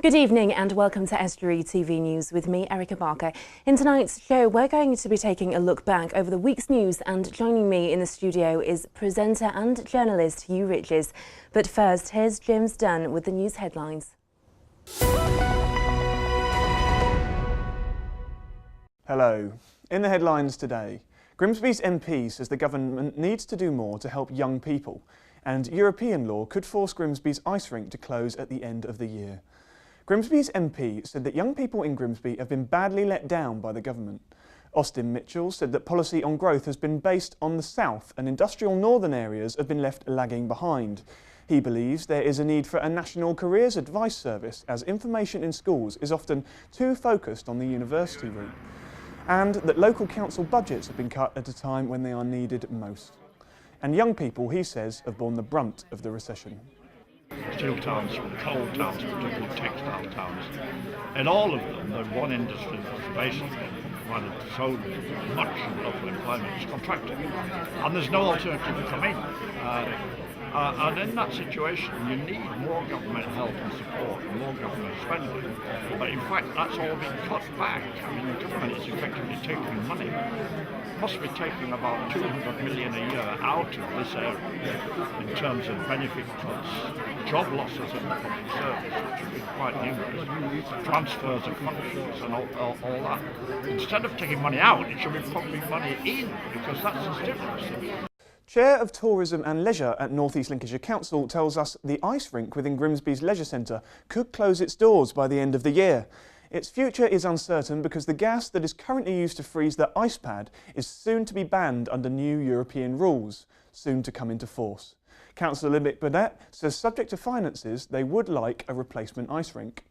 Good evening and welcome to Estuary TV News with me, Erica Barker. In tonight's show, we're going to be taking a look back over the week's news, and joining me in the studio is presenter and journalist Hugh Riches. But first, here's James Dunn with the news headlines. Hello. In the headlines today, Grimsby's MP says the government needs to do more to help young people, and European law could force Grimsby's ice rink to close at the end of the year. Grimsby's MP said that young people in Grimsby have been badly let down by the government. Austin Mitchell said that policy on growth has been based on the south and industrial northern areas have been left lagging behind. He believes there is a need for a national careers advice service, as information in schools is often too focused on the university route, and that local council budgets have been cut at a time when they are needed most. And young people, he says, have borne the brunt of the recession. Steel towns, coal towns, particularly textile towns. In all of them, the one industry that's basically provided so much local employment is contracting. And there's no alternative to come in. And in that situation, you need more government help and support, and more government spending. But in fact, that's all been cut back. I mean, the government is effectively taking money, must be taking about 200 million a year out of this area in terms of benefit cuts, job losses in the public service, which have been quite numerous, transfers of functions and all that. Instead of taking money out, it should be pumping money in, because that's the difference. Chair of Tourism and Leisure at North East Lincolnshire Council tells us the ice rink within Grimsby's leisure centre could close its doors by the end of the year. Its future is uncertain because the gas that is currently used to freeze the ice pad is soon to be banned under new European rules, soon to come into force. Councillor Mick Burnett says subject to finances, they would like a replacement ice rink.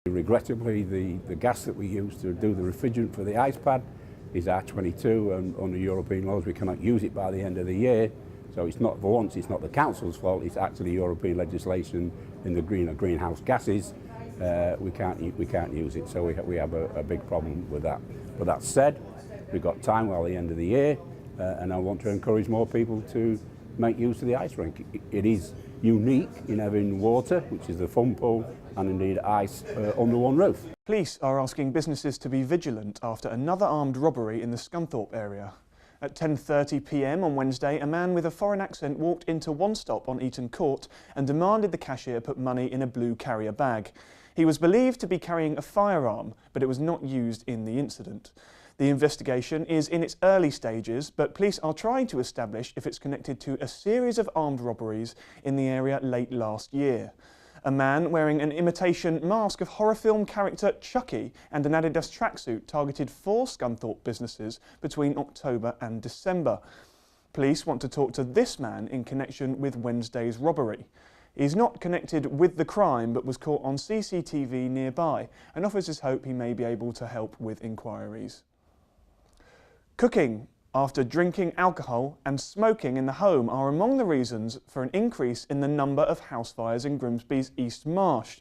Regrettably, the gas that we use to do the refrigerant for the ice pad is R22, and under European laws we cannot use it by the end of the year. So it's not, for once, it's not the council's fault, it's actually European legislation in the greenhouse gases. We can't use it, so we have a big problem with that. But that said, we've got time while the end of the year, and I want to encourage more people to make use of the ice rink. It is unique in having water, which is the fun pool, and indeed ice under one roof. Police are asking businesses to be vigilant after another armed robbery in the Scunthorpe area. At 10:30 p.m. on Wednesday, a man with a foreign accent walked into One Stop on Eaton Court and demanded the cashier put money in a blue carrier bag. He was believed to be carrying a firearm, but it was not used in the incident. The investigation is in its early stages, but police are trying to establish if it's connected to a series of armed robberies in the area late last year. A man wearing an imitation mask of horror film character Chucky and an Adidas tracksuit targeted 4 Scunthorpe businesses between October and December. Police want to talk to this man in connection with Wednesday's robbery. He's not connected with the crime but was caught on CCTV nearby, and officers hope he may be able to help with inquiries. Cooking after drinking alcohol and smoking in the home are among the reasons for an increase in the number of house fires in Grimsby's East Marsh.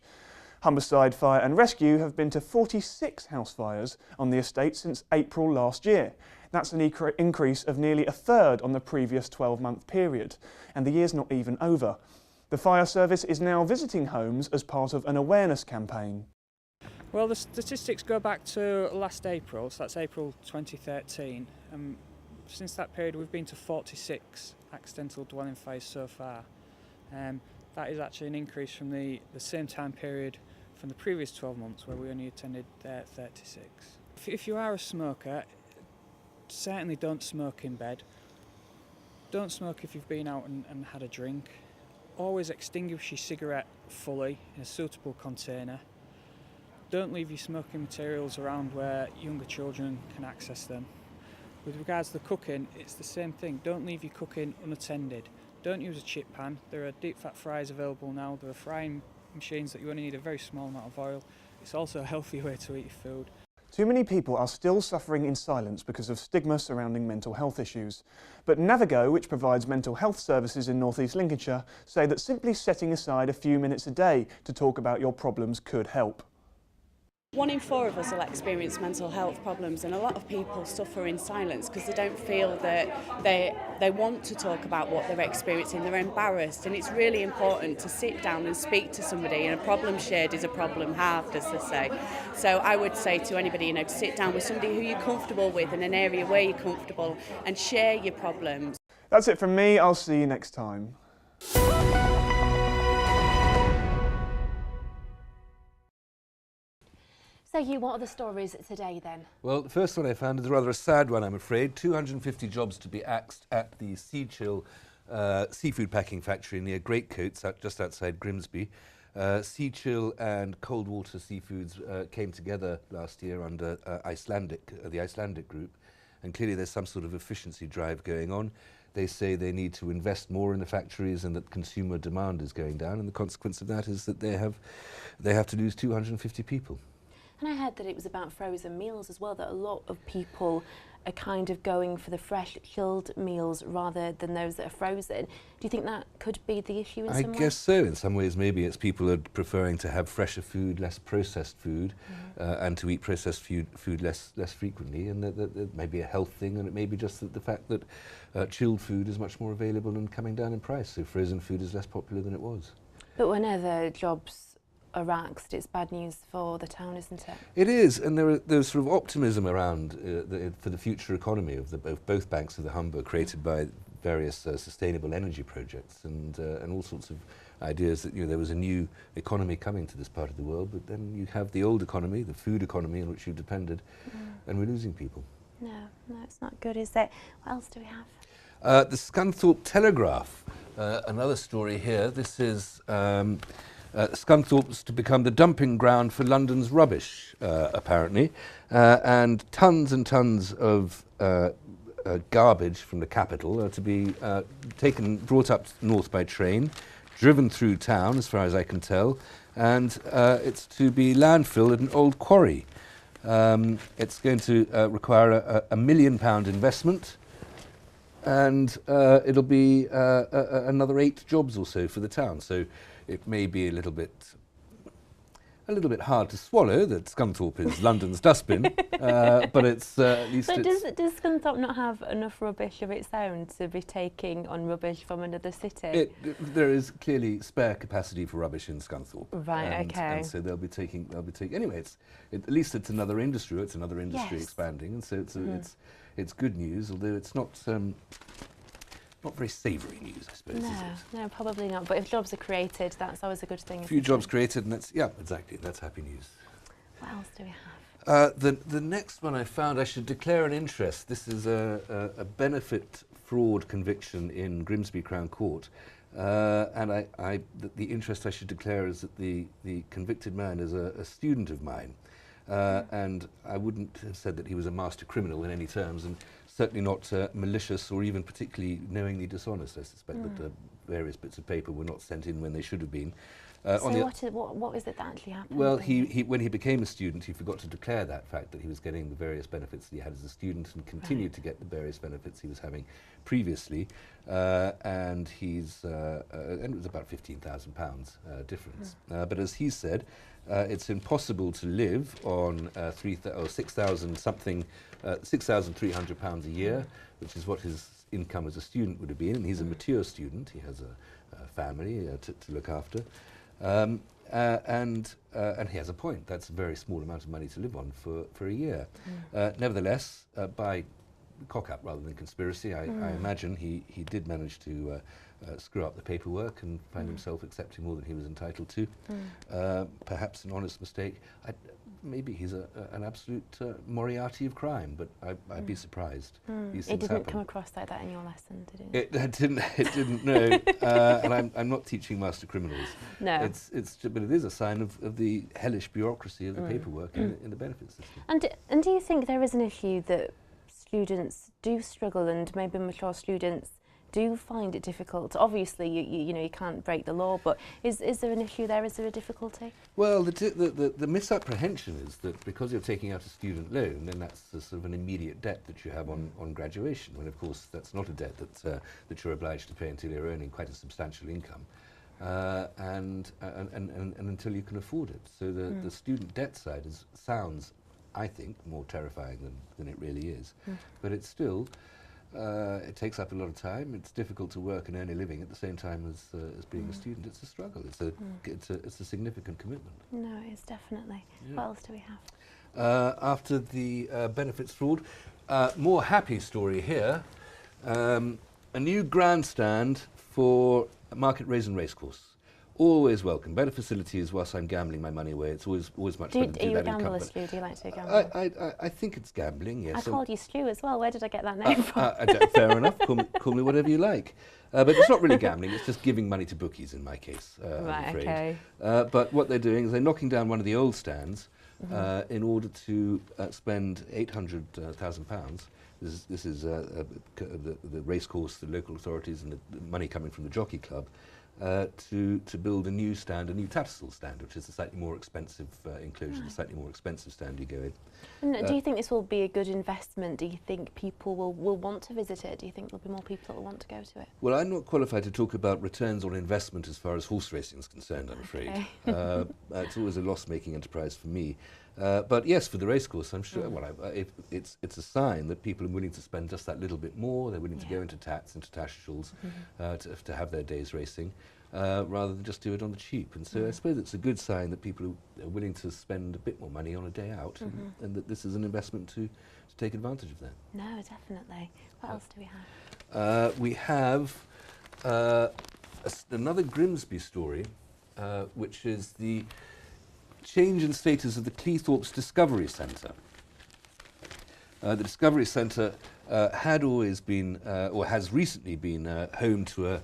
Humberside Fire and Rescue have been to 46 house fires on the estate since April last year. That's an increase of nearly a third on the previous 12-month period, and the year's not even over. The fire service is now visiting homes as part of an awareness campaign. Well, the statistics go back to last April, so that's April 2013. Since that period we've been to 46 accidental dwelling fires so far. That is actually an increase from the same time period from the previous 12 months, where we only attended 36. If you are a smoker, certainly don't smoke in bed. Don't smoke if you've been out and had a drink. Always extinguish your cigarette fully in a suitable container. Don't leave your smoking materials around where younger children can access them. With regards to the cooking, it's the same thing. Don't leave your cooking unattended. Don't use a chip pan. There are deep fat fryers available now. There are frying machines that you only need a very small amount of oil. It's also a healthy way to eat your food. Too many people are still suffering in silence because of stigma surrounding mental health issues. But Navigo, which provides mental health services in North East Lincolnshire, say that simply setting aside a few minutes a day to talk about your problems could help. 1 in 4 of us will experience mental health problems, and a lot of people suffer in silence because they don't feel that they want to talk about what they're experiencing. They're embarrassed, and it's really important to sit down and speak to somebody, and a problem shared is a problem halved, as they say. So I would say to anybody, to sit down with somebody who you're comfortable with in an area where you're comfortable and share your problems. That's it from me. I'll see you next time. So Hugh, what are the stories today then? Well, the first one I found is rather a sad one, I'm afraid. 250 jobs to be axed at the Sea Chill seafood packing factory near Greatcoats, just outside Grimsby. Sea Chill and Cold Water Seafoods came together last year under the Icelandic group, and clearly there's some sort of efficiency drive going on. They say they need to invest more in the factories and that consumer demand is going down, and the consequence of that is that they have to lose 250 people. And I heard that it was about frozen meals as well, that a lot of people are kind of going for the fresh, chilled meals rather than those that are frozen. Do you think that could be the issue in some way? I guess so. In some ways, maybe it's people are preferring to have fresher food, less processed food, and to eat processed food less frequently. And that may be a health thing, and it may be just the fact that chilled food is much more available and coming down in price. So frozen food is less popular than it was. But whenever jobs are axed, it's bad news for the town, isn't it? It is, and there's sort of optimism around for the future economy of both banks of the Humber, created by various sustainable energy projects and all sorts of ideas that there was a new economy coming to this part of the world. But then you have the old economy, the food economy, on which you depended, and we're losing people. No, it's not good, is it? What else do we have? The Scunthorpe Telegraph, another story here. This is. Scunthorpe's to become the dumping ground for London's rubbish, apparently, and tons of garbage from the capital are to be brought up north by train, driven through town, as far as I can tell, and it's to be landfilled at an old quarry. It's going to require a £1 million investment, and it'll be another 8 jobs or so for the town. So it may be a little bit hard to swallow that Scunthorpe is London's dustbin, but it's at least. But does Scunthorpe not have enough rubbish of its own to be taking on rubbish from another city? There is clearly spare capacity for rubbish in Scunthorpe. Right. Okay. And so they'll be taking. Anyway, at least it's another industry. It's another industry Yes. expanding, and so it's good news. Although it's not very savoury news, I suppose. No, probably not. But if jobs are created, that's always a good thing. A few jobs created, and that's exactly. That's happy news. What else do we have? The next one I found, I should declare an interest. This is a benefit fraud conviction in Grimsby Crown Court, and the interest I should declare is that the convicted man is a student of mine, and I wouldn't have said that he was a master criminal in any terms, and certainly not malicious or even particularly knowingly dishonest. I suspect that various bits of paper were not sent in when they should have been. What is it that actually happened? Well, when he became a student, he forgot to declare that fact, that he was getting the various benefits that he had as a student, and continued to get the various benefits he was having previously, and and it was about £15,000 difference. But as he said, it's impossible to live on £6,300 a year, which is what his income as a student would have been, and he's a mature student. He has a family to look after. And he has a point. That's a very small amount of money to live on for a year. Nevertheless, by cock-up rather than conspiracy, I imagine he did manage to screw up the paperwork and find himself accepting more than he was entitled to. Perhaps an honest mistake. Maybe he's an absolute Moriarty of crime, but I'd be surprised. It didn't come across like that in your lesson, did it? It didn't. No. And I'm not teaching master criminals. No. But it is a sign of the hellish bureaucracy of the paperwork in the benefits system. And do you think there is an issue that students do struggle, and maybe mature students do find it difficult? Obviously, you can't break the law, but is there an issue there? Is there a difficulty? Well, the misapprehension is that because you're taking out a student loan, then that's a sort of an immediate debt that you have on graduation, when of course that's not a debt that you're obliged to pay until you're earning quite a substantial income. and until you can afford it. So the student debt side sounds, I think, more terrifying than it really is. But it's still, it takes up a lot of time. It's difficult to work and earn a living at the same time as being a student. It's a struggle. It's a significant commitment. No, it is definitely. Yeah. What else do we have? After the benefits fraud, more happy story here. A new grandstand for Market Raisin Racecourse. Always welcome. Better facilities whilst I'm gambling my money away. It's always much better to do that in company. Are you a gambler, Stu? Do you like to gamble? I think it's gambling, yes. I called you Stu as well. Where did I get that name from? Fair enough. Call me whatever you like. But it's not really gambling. It's just giving money to bookies in my case, Right, I'm afraid. okay. But what they're doing is they're knocking down one of the old stands in order to spend £800,000. This is the racecourse, the local authorities, and the money coming from the jockey club to build a new stand, a new Tattersall stand, which is a slightly more expensive enclosure, a slightly more expensive stand you go in. And do you think this will be a good investment? Do you think people will want to visit it? Do you think there'll be more people that will want to go to it? Well, I'm not qualified to talk about returns on investment as far as horse racing is concerned, I'm afraid. It's always a loss-making enterprise for me. But yes, for the racecourse, I'm sure. Well, it's a sign that people are willing to spend just that little bit more. They're willing to go into Tattersalls to have their days racing, rather than just do it on the cheap. And so I suppose it's a good sign that people are willing to spend a bit more money on a day out, and that this is an investment to take advantage of that. No, definitely. What else do we have? We have another Grimsby story, which is the change in status of the Cleethorpes Discovery Centre. The Discovery Centre had always been, or has recently been, home to a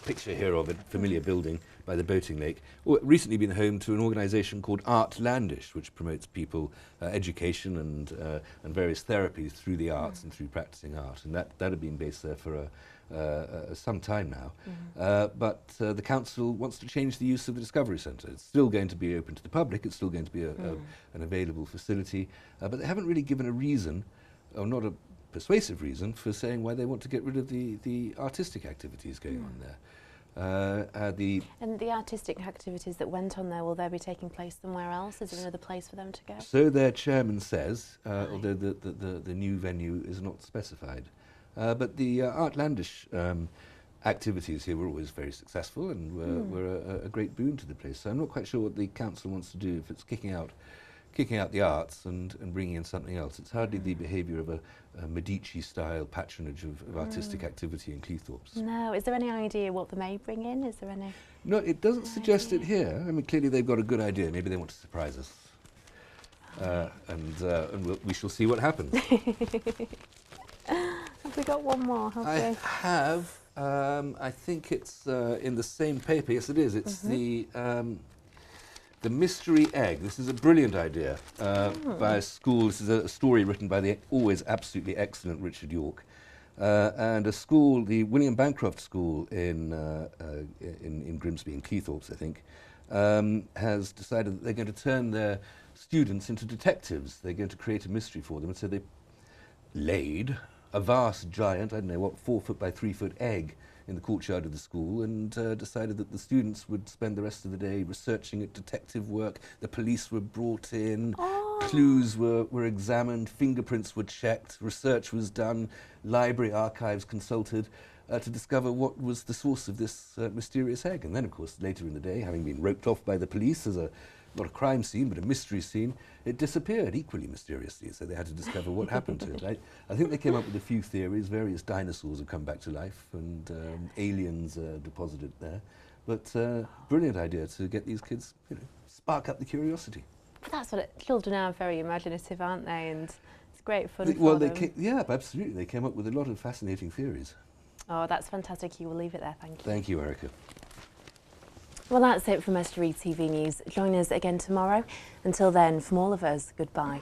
picture here of it, familiar building by the boating lake, or recently been home to an organisation called Artlandish, which promotes people education and various therapies through the arts and through practising art. And that had been based there for some time now. But the council wants to change the use of the Discovery Centre. It's still going to be open to the public, it's still going to be an available facility, but they haven't really given a reason, or not a persuasive reason, for saying why they want to get rid of the artistic activities going on there. And the artistic activities that went on there, will they be taking place somewhere else? Is there another place for them to go? So their chairman says, although the new venue is not specified. But the Artlandish activities here were always very successful and were a great boon to the place. So I'm not quite sure what the council wants to do if it's kicking out the arts and bringing in something else. It's hardly the behaviour of a Medici-style patronage of artistic activity in Cleethorpes. No. Is there any idea what they may bring in? Is there any? No, it doesn't suggest it here. I mean, clearly they've got a good idea. Maybe they want to surprise us. And we shall see what happens. Have we got one more? I have. I think it's in the same paper. Yes, it is. It's the mystery egg. This is a brilliant idea by a school. This is a story written by the always absolutely excellent Richard York, and a school, the William Bancroft School in Grimsby, in Cleethorpes, I think, has decided that they're going to turn their students into detectives. They're going to create a mystery for them, and so they laid a vast, giant, I don't know what, 4 foot by 3 foot egg in the courtyard of the school, and decided that the students would spend the rest of the day researching it, detective work. The police were brought in, clues were examined, fingerprints were checked, research was done, library archives consulted to discover what was the source of this mysterious egg. And then, of course, later in the day, having been roped off by the police as not a crime scene, but a mystery scene, it disappeared equally mysteriously, so they had to discover what happened to it. I think they came up with a few theories. Various dinosaurs have come back to life, and aliens deposited there. But brilliant idea to get these kids, spark up the curiosity. But that's what children are, very imaginative, aren't they? And it's great fun for them. Yeah, absolutely. They came up with a lot of fascinating theories. Oh, that's fantastic. You will leave it there. Thank you. Thank you, Erica. Well, that's it from Estuary TV News. Join us again tomorrow. Until then, from all of us, goodbye.